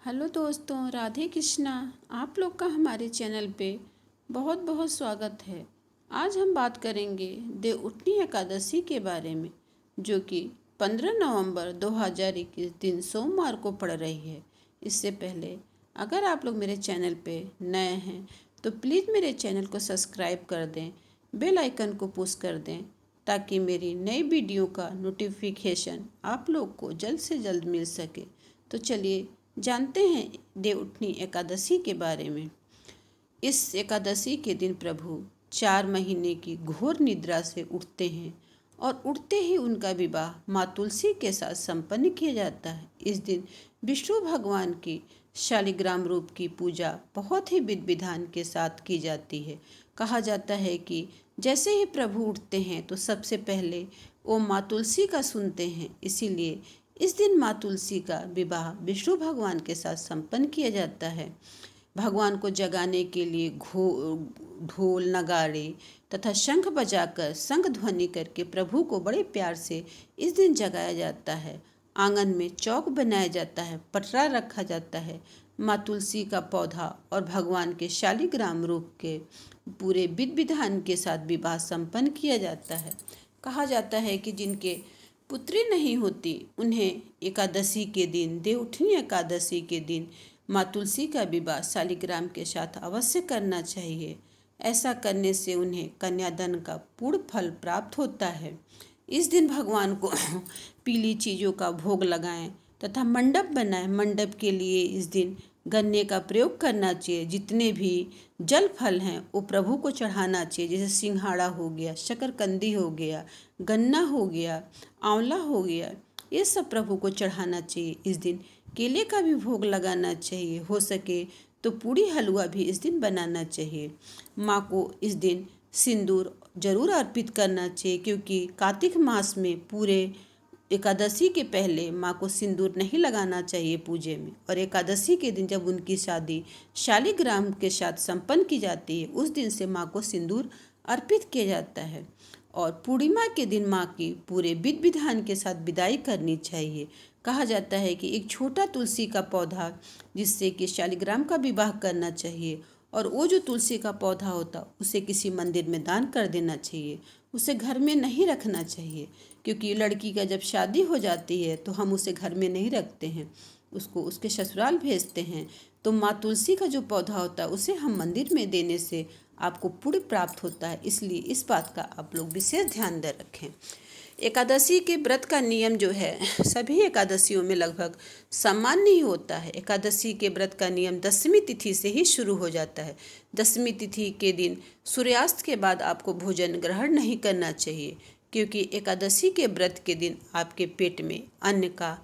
Hello दोस्तों, राधे कृष्णा। आप लोग का हमारे चैनल पे बहुत बहुत स्वागत है। आज हम बात करेंगे देवउठनी एकादशी के बारे में, जो कि 15 नवंबर 2021 दिन सोमवार को पड़ रही है। इससे पहले अगर आप लोग मेरे चैनल पे नए हैं तो प्लीज़ मेरे चैनल को सब्सक्राइब कर दें, बेल आइकन को पुश कर दें, ताकि मेरी नई वीडियो का नोटिफिकेशन आप लोग को जल्द से जल्द मिल सके। तो चलिए जानते हैं देवउठनी एकादशी के बारे में। इस एकादशी के दिन प्रभु 4 महीने की घोर निद्रा से उठते हैं और उठते ही उनका विवाह माँ तुलसी के साथ संपन्न किया जाता है। इस दिन विष्णु भगवान की शालिग्राम रूप की पूजा बहुत ही विधि विधान के साथ की जाती है। कहा जाता है कि जैसे ही प्रभु उठते हैं तो सबसे पहले वो माँ तुलसी का सुनते हैं, इसीलिए इस दिन माँ तुलसी का विवाह विष्णु भगवान के साथ संपन्न किया जाता है। भगवान को जगाने के लिए ढोल नगाड़े तथा शंख बजाकर शंख ध्वनि करके प्रभु को बड़े प्यार से इस दिन जगाया जाता है। आंगन में चौक बनाया जाता है, पटरा रखा जाता है। माँ तुलसी का पौधा और भगवान के शालिग्राम रूप के पूरे विधि विधान के साथ विवाह संपन्न किया जाता है। कहा जाता है कि जिनके पुत्री नहीं होती उन्हें एकादशी के दिन, देवउठनी एकादशी के दिन माँ तुलसी का विवाह शालिग्राम के साथ अवश्य करना चाहिए। ऐसा करने से उन्हें कन्यादान का पूर्ण फल प्राप्त होता है। इस दिन भगवान को पीली चीज़ों का भोग लगाएं तथा मंडप बनाएं। मंडप के लिए इस दिन गन्ने का प्रयोग करना चाहिए। जितने भी जल फल हैं वो प्रभु को चढ़ाना चाहिए, जैसे सिंघाड़ा हो गया, शकरकंदी हो गया, गन्ना हो गया, आंवला हो गया, ये सब प्रभु को चढ़ाना चाहिए। इस दिन केले का भी भोग लगाना चाहिए, हो सके तो पूड़ी हलवा भी इस दिन बनाना चाहिए। माँ को इस दिन सिंदूर जरूर अर्पित करना चाहिए, क्योंकि कार्तिक मास में पूरे एकादशी के पहले माँ को सिंदूर नहीं लगाना चाहिए पूजे में। और एकादशी के दिन जब उनकी शादी शालिग्राम के साथ संपन्न की जाती है, उस दिन से माँ को सिंदूर अर्पित किया जाता है। और पूर्णिमा के दिन माँ की पूरे विधि विधान के साथ विदाई करनी चाहिए। कहा जाता है कि एक छोटा तुलसी का पौधा जिससे कि शालिग्राम का विवाह करना चाहिए, और वो जो तुलसी का पौधा होता उसे किसी मंदिर में दान कर देना चाहिए। उसे घर में नहीं रखना चाहिए, क्योंकि लड़की का जब शादी हो जाती है तो हम उसे घर में नहीं रखते हैं, उसको उसके ससुराल भेजते हैं। तो माँ तुलसी का जो पौधा होता है उसे हम मंदिर में देने से आपको पुण्य प्राप्त होता है, इसलिए इस बात का आप लोग विशेष ध्यान दे रखें। एकादशी के व्रत का नियम जो है सभी एकादशियों में लगभग समान नहीं होता है। एकादशी के व्रत का नियम दशमी तिथि से ही शुरू हो जाता है। दशमी तिथि के दिन सूर्यास्त के बाद आपको भोजन ग्रहण नहीं करना चाहिए, क्योंकि एकादशी के व्रत के दिन आपके पेट में अन्न का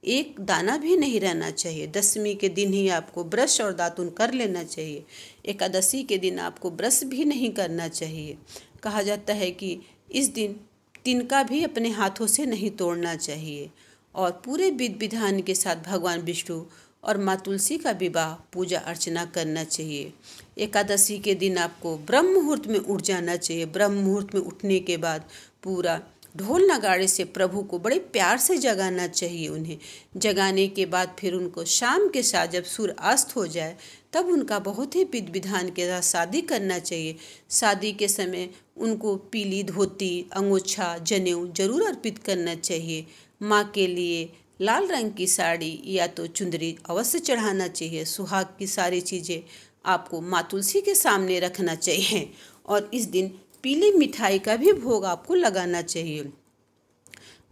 एक दाना भी नहीं रहना चाहिए। दशमी के दिन ही आपको ब्रश और दातुन कर लेना चाहिए। एकादशी के दिन आपको ब्रश भी नहीं करना चाहिए। कहा जाता है कि इस दिन तिनका भी अपने हाथों से नहीं तोड़ना चाहिए, और पूरे विधि विधान के साथ भगवान विष्णु और माँ तुलसी का विवाह पूजा अर्चना करना चाहिए। एकादशी के दिन आपको ब्रह्म मुहूर्त में उठ जाना चाहिए। ब्रह्म मुहूर्त में उठने के बाद पूरा ढोल नगाड़े से प्रभु को बड़े प्यार से जगाना चाहिए। उन्हें जगाने के बाद फिर उनको शाम के साथ जब सूर्य अस्त हो जाए तब उनका बहुत ही विधि विधान के साथ शादी करना चाहिए। शादी के समय उनको पीली धोती, अंगोछा, जनेऊ जरूर अर्पित करना चाहिए। माँ के लिए लाल रंग की साड़ी या तो चुंदरी अवश्य चढ़ाना चाहिए। सुहाग की सारी चीज़ें आपको माँ तुलसी के सामने रखना चाहिए, और इस दिन पीली मिठाई का भी भोग आपको लगाना चाहिए।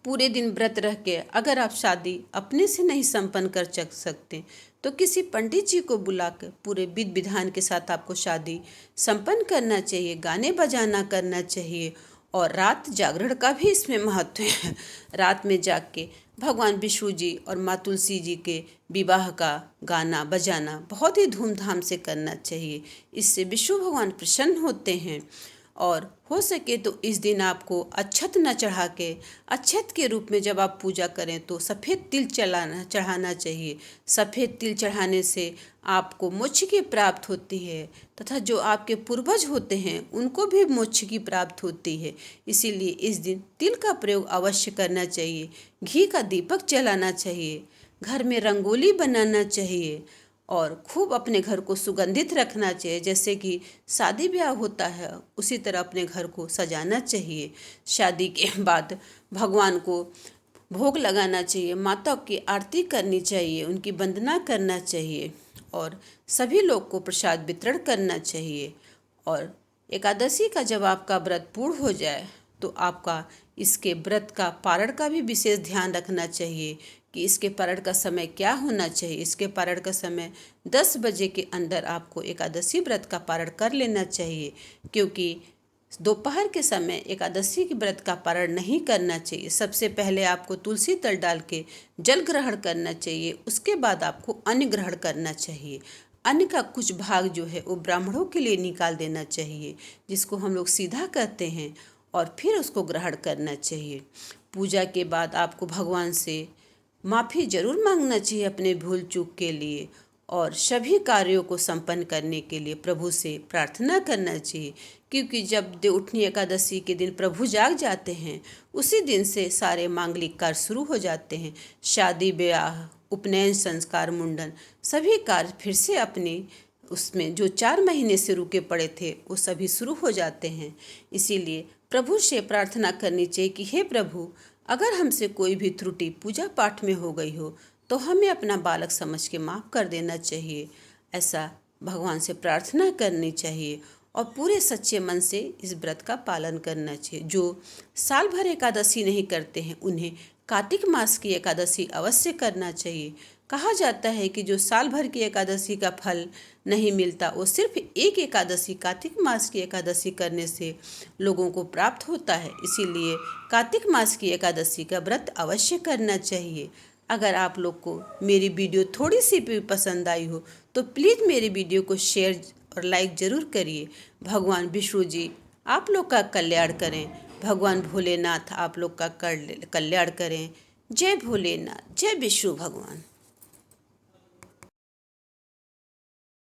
पूरे दिन व्रत रह के अगर आप शादी अपने से नहीं संपन्न कर सकते तो किसी पंडित जी को बुलाकर पूरे विधि विधान के साथ आपको शादी संपन्न करना चाहिए। गाने बजाना करना चाहिए, और रात जागरण का भी इसमें महत्व है। रात में जाग के भगवान विष्णु जी और माँ तुलसी जी के विवाह का गाना बजाना बहुत ही धूमधाम से करना चाहिए। इससे विष्णु भगवान प्रसन्न होते हैं। और हो सके तो इस दिन आपको अक्षत न चढ़ा के, अक्षत के रूप में जब आप पूजा करें तो सफ़ेद तिल चढ़ाना चाहिए। सफ़ेद तिल चढ़ाने से आपको मोक्ष की प्राप्त होती है, तथा जो आपके पूर्वज होते हैं उनको भी मोक्ष की प्राप्त होती है। इसीलिए इस दिन तिल का प्रयोग अवश्य करना चाहिए। घी का दीपक जलाना चाहिए। घर में रंगोली बनाना चाहिए और खूब अपने घर को सुगंधित रखना चाहिए। जैसे कि शादी ब्याह होता है उसी तरह अपने घर को सजाना चाहिए। शादी के बाद भगवान को भोग लगाना चाहिए, माता की आरती करनी चाहिए, उनकी वंदना करना चाहिए और सभी लोग को प्रसाद वितरण करना चाहिए। और एकादशी का जब आपका व्रत पूर्ण हो जाए तो आपका इसके व्रत का पारण का भी विशेष ध्यान रखना चाहिए कि इसके पारण का समय क्या होना चाहिए। इसके पारण का समय 10 बजे के अंदर आपको एकादशी व्रत का पारण कर लेना चाहिए, क्योंकि दोपहर के समय एकादशी के व्रत का पारण नहीं करना चाहिए। सबसे पहले आपको तुलसी तल डाल के जल ग्रहण करना चाहिए, उसके बाद आपको अन्न ग्रहण करना चाहिए। अन्न का कुछ भाग जो है वो ब्राह्मणों के लिए निकाल देना चाहिए, जिसको हम लोग सीधा कहते हैं, और फिर उसको ग्रहण करना चाहिए। पूजा के बाद आपको भगवान से माफ़ी जरूर मांगना चाहिए अपने भूल चूक के लिए, और सभी कार्यों को संपन्न करने के लिए प्रभु से प्रार्थना करना चाहिए, क्योंकि जब देवउठनी एकादशी के दिन प्रभु जाग जाते हैं उसी दिन से सारे मांगलिक कार्य शुरू हो जाते हैं। शादी ब्याह, उपनयन, संस्कार, मुंडन, सभी कार्य फिर से अपने उसमें जो 4 महीने से रुके पड़े थे वो सभी शुरू हो जाते हैं। इसीलिए प्रभु से प्रार्थना करनी चाहिए कि हे प्रभु, अगर हमसे कोई भी त्रुटि पूजा पाठ में हो गई हो तो हमें अपना बालक समझ के माफ़ कर देना चाहिए। ऐसा भगवान से प्रार्थना करनी चाहिए और पूरे सच्चे मन से इस व्रत का पालन करना चाहिए। जो साल भर एकादशी नहीं करते हैं उन्हें कार्तिक मास की एकादशी अवश्य करना चाहिए। कहा जाता है कि जो साल भर की एकादशी का फल नहीं मिलता वो सिर्फ एक एकादशी, कार्तिक मास की एकादशी करने से लोगों को प्राप्त होता है। इसीलिए कार्तिक मास की एकादशी का व्रत अवश्य करना चाहिए। अगर आप लोग को मेरी वीडियो थोड़ी सी भी पसंद आई हो तो प्लीज़ मेरी वीडियो को शेयर और लाइक ज़रूर करिए। भगवान विष्णु जी आप लोग का कल्याण करें, भगवान भोलेनाथ आप लोग का कल्याण करें। जय भोलेनाथ, जय विष्णु भगवान।